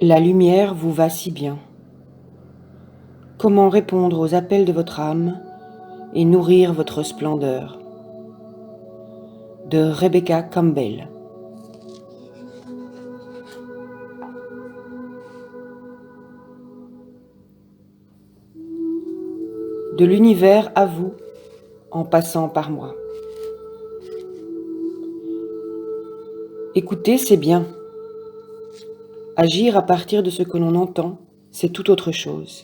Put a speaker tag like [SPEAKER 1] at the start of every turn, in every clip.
[SPEAKER 1] La lumière vous va si bien. Comment répondre aux appels de votre âme et nourrir votre splendeur? De Rebecca Campbell. De l'univers à vous, en passant par moi. Écouter, c'est bien. Agir à partir de ce que l'on entend, c'est tout autre chose.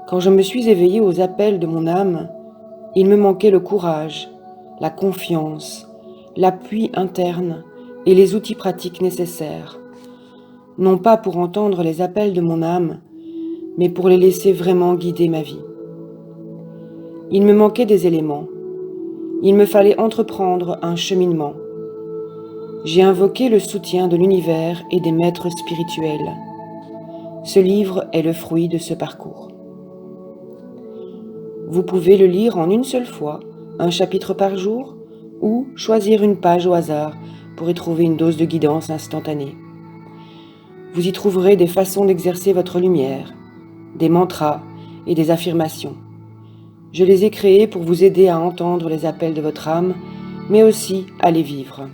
[SPEAKER 1] Quand je me suis éveillée aux appels de mon âme, il me manquait le courage, la confiance, l'appui interne et les outils pratiques nécessaires. Non pas pour entendre les appels de mon âme, mais pour les laisser vraiment guider ma vie. Il me manquait des éléments. Il me fallait entreprendre un cheminement. J'ai invoqué le soutien de l'univers et des maîtres spirituels. Ce livre est le fruit de ce parcours. Vous pouvez le lire en une seule fois, un chapitre par jour, ou choisir une page au hasard pour y trouver une dose de guidance instantanée. Vous y trouverez des façons d'exercer votre lumière, des mantras et des affirmations. Je les ai créés pour vous aider à entendre les appels de votre âme, mais aussi à les vivre.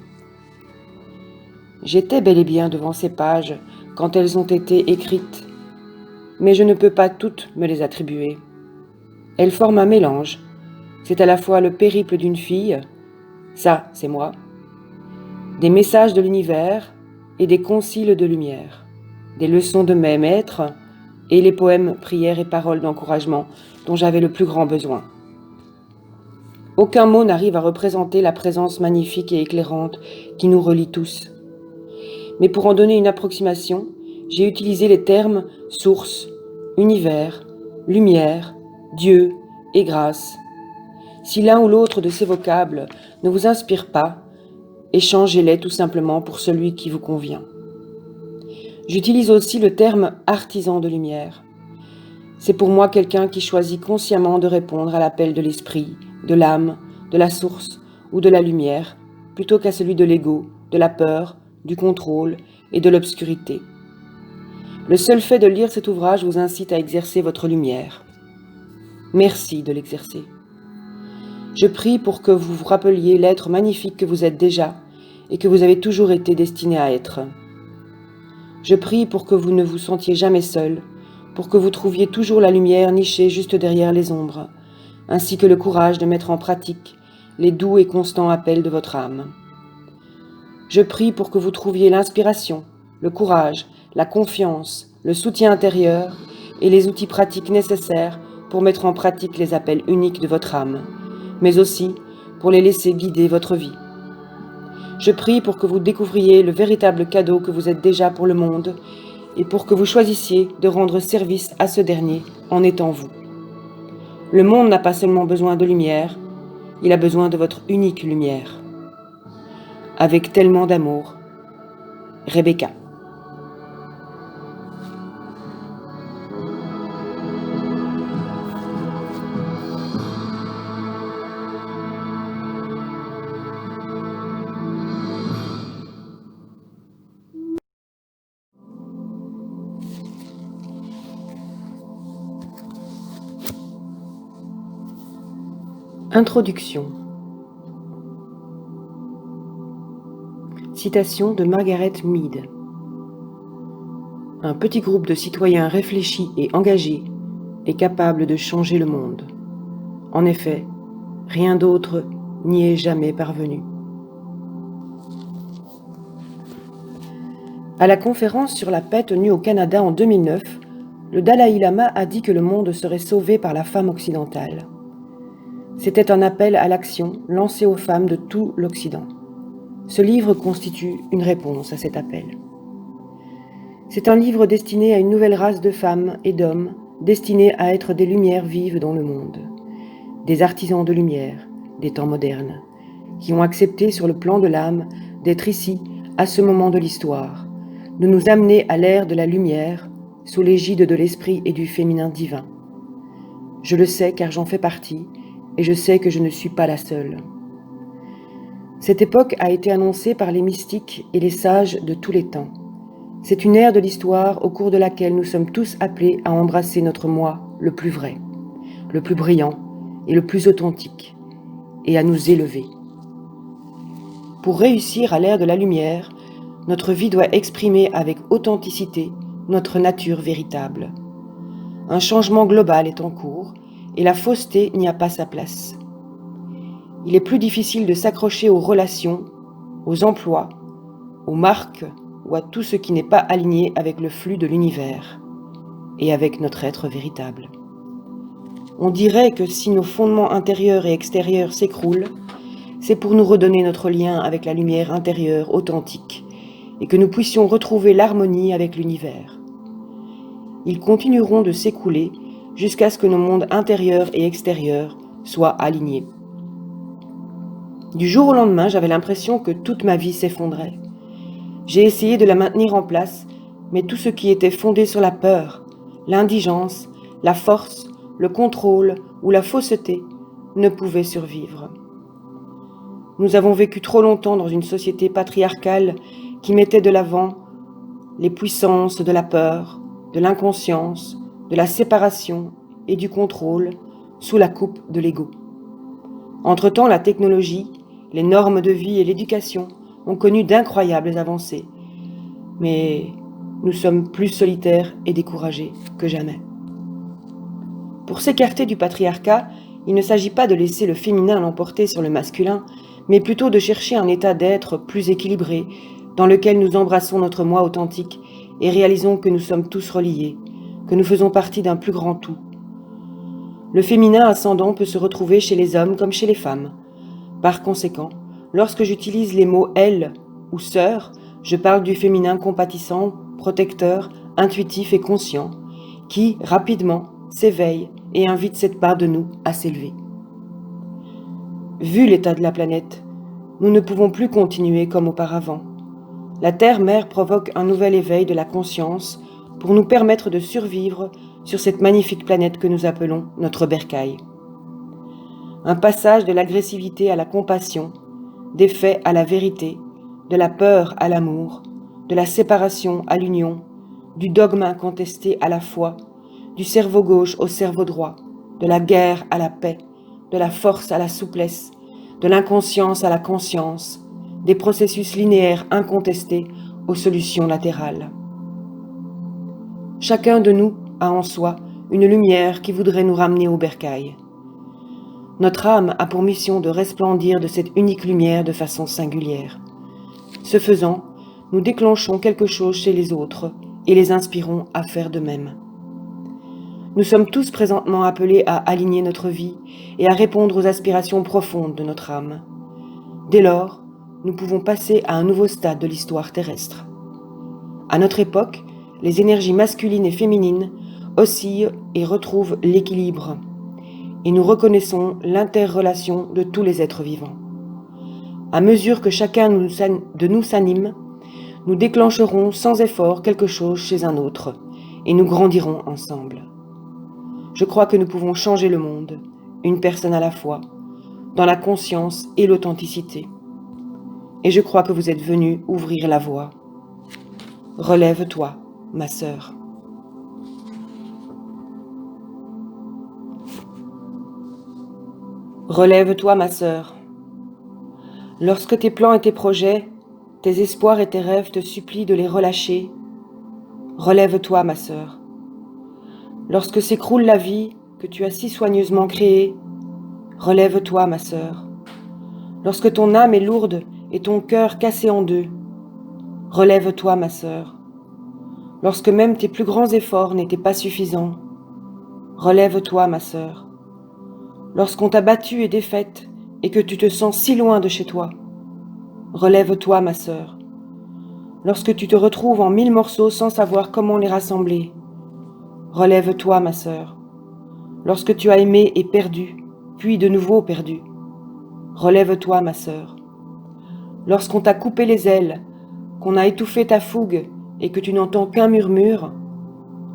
[SPEAKER 1] J'étais bel et bien devant ces pages quand elles ont été écrites, mais je ne peux pas toutes me les attribuer. Elles forment un mélange. C'est à la fois le périple d'une fille, ça c'est moi, des messages de l'univers et des conciles de lumière, des leçons de mes maîtres et les poèmes, prières et paroles d'encouragement dont j'avais le plus grand besoin. Aucun mot n'arrive à représenter la présence magnifique et éclairante qui nous relie tous. Mais pour en donner une approximation, j'ai utilisé les termes source, univers, lumière, Dieu et grâce. Si l'un ou l'autre de ces vocables ne vous inspire pas, échangez-les tout simplement pour celui qui vous convient. J'utilise aussi le terme artisan de lumière. C'est pour moi quelqu'un qui choisit consciemment de répondre à l'appel de l'esprit, de l'âme, de la source ou de la lumière, plutôt qu'à celui de l'ego, de la peur, du contrôle et de l'obscurité. Le seul fait de lire cet ouvrage vous incite à exercer votre lumière. Merci de l'exercer. Je prie pour que vous vous rappeliez l'être magnifique que vous êtes déjà et que vous avez toujours été destiné à être. Je prie pour que vous ne vous sentiez jamais seul, pour que vous trouviez toujours la lumière nichée juste derrière les ombres, ainsi que le courage de mettre en pratique les doux et constants appels de votre âme. Je prie pour que vous trouviez l'inspiration, le courage, la confiance, le soutien intérieur et les outils pratiques nécessaires pour mettre en pratique les appels uniques de votre âme, mais aussi pour les laisser guider votre vie. Je prie pour que vous découvriez le véritable cadeau que vous êtes déjà pour le monde et pour que vous choisissiez de rendre service à ce dernier en étant vous. Le monde n'a pas seulement besoin de lumière, il a besoin de votre unique lumière. Avec tellement d'amour, Rebecca. Introduction. Citation de Margaret Mead. Un petit groupe de citoyens réfléchis et engagés est capable de changer le monde. En effet, rien d'autre n'y est jamais parvenu. À la conférence sur la paix tenue au Canada en 2009, le Dalai Lama a dit que le monde serait sauvé par la femme occidentale. C'était un appel à l'action lancé aux femmes de tout l'Occident. Ce livre constitue une réponse à cet appel. C'est un livre destiné à une nouvelle race de femmes et d'hommes destinés à être des lumières vives dans le monde, des artisans de lumière des temps modernes, qui ont accepté sur le plan de l'âme d'être ici à ce moment de l'histoire, de nous amener à l'ère de la lumière sous l'égide de l'esprit et du féminin divin. Je le sais car j'en fais partie et je sais que je ne suis pas la seule. Cette époque a été annoncée par les mystiques et les sages de tous les temps. C'est une ère de l'histoire au cours de laquelle nous sommes tous appelés à embrasser notre moi le plus vrai, le plus brillant et le plus authentique, et à nous élever. Pour réussir à l'ère de la lumière, notre vie doit exprimer avec authenticité notre nature véritable. Un changement global est en cours et la fausseté n'y a pas sa place. Il est plus difficile de s'accrocher aux relations, aux emplois, aux marques ou à tout ce qui n'est pas aligné avec le flux de l'univers et avec notre être véritable. On dirait que si nos fondements intérieurs et extérieurs s'écroulent, c'est pour nous redonner notre lien avec la lumière intérieure authentique et que nous puissions retrouver l'harmonie avec l'univers. Ils continueront de s'écouler jusqu'à ce que nos mondes intérieurs et extérieurs soient alignés. Du jour au lendemain, j'avais l'impression que toute ma vie s'effondrait. J'ai essayé de la maintenir en place, mais tout ce qui était fondé sur la peur, l'indigence, la force, le contrôle ou la fausseté ne pouvait survivre. Nous avons vécu trop longtemps dans une société patriarcale qui mettait de l'avant les puissances de la peur, de l'inconscience, de la séparation et du contrôle sous la coupe de l'ego. Entre-temps, la technologie, les normes de vie et l'éducation ont connu d'incroyables avancées, mais nous sommes plus solitaires et découragés que jamais. Pour s'écarter du patriarcat, il ne s'agit pas de laisser le féminin l'emporter sur le masculin, mais plutôt de chercher un état d'être plus équilibré, dans lequel nous embrassons notre moi authentique et réalisons que nous sommes tous reliés, que nous faisons partie d'un plus grand tout. Le féminin ascendant peut se retrouver chez les hommes comme chez les femmes. Par conséquent, lorsque j'utilise les mots « elle » ou « sœur », je parle du féminin compatissant, protecteur, intuitif et conscient, qui, rapidement, s'éveille et invite cette part de nous à s'élever. Vu l'état de la planète, nous ne pouvons plus continuer comme auparavant. La Terre-Mère provoque un nouvel éveil de la conscience pour nous permettre de survivre sur cette magnifique planète que nous appelons notre bercail. Un passage de l'agressivité à la compassion, des faits à la vérité, de la peur à l'amour, de la séparation à l'union, du dogme incontesté à la foi, du cerveau gauche au cerveau droit, de la guerre à la paix, de la force à la souplesse, de l'inconscience à la conscience, des processus linéaires incontestés aux solutions latérales. Chacun de nous a en soi une lumière qui voudrait nous ramener au bercail. Notre âme a pour mission de resplendir de cette unique lumière de façon singulière. Ce faisant, nous déclenchons quelque chose chez les autres et les inspirons à faire de même. Nous sommes tous présentement appelés à aligner notre vie et à répondre aux aspirations profondes de notre âme. Dès lors, nous pouvons passer à un nouveau stade de l'histoire terrestre. À notre époque, les énergies masculines et féminines oscillent et retrouvent l'équilibre, et nous reconnaissons l'interrelation de tous les êtres vivants. À mesure que chacun de nous s'anime, nous déclencherons sans effort quelque chose chez un autre, et nous grandirons ensemble. Je crois que nous pouvons changer le monde, une personne à la fois, dans la conscience et l'authenticité. Et je crois que vous êtes venus ouvrir la voie. Relève-toi, ma sœur. Relève-toi, ma sœur. Lorsque tes plans et tes projets, tes espoirs et tes rêves te supplient de les relâcher, relève-toi, ma sœur. Lorsque s'écroule la vie que tu as si soigneusement créée, relève-toi, ma sœur. Lorsque ton âme est lourde et ton cœur cassé en deux, relève-toi, ma sœur. Lorsque même tes plus grands efforts n'étaient pas suffisants, relève-toi, ma sœur. Lorsqu'on t'a battue et défaite et que tu te sens si loin de chez toi, relève-toi, ma sœur. Lorsque tu te retrouves en 1000 morceaux sans savoir comment les rassembler, relève-toi, ma sœur. Lorsque tu as aimé et perdu, puis de nouveau perdu, relève-toi, ma sœur. Lorsqu'on t'a coupé les ailes, qu'on a étouffé ta fougue et que tu n'entends qu'un murmure,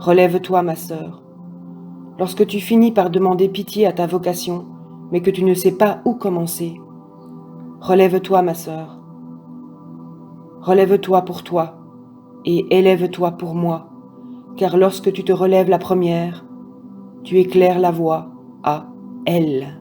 [SPEAKER 1] relève-toi, ma sœur. Lorsque tu finis par demander pitié à ta vocation, mais que tu ne sais pas où commencer, relève-toi, ma sœur. Relève-toi pour toi, et élève-toi pour moi, car lorsque tu te relèves la première, tu éclaires la voie à elle.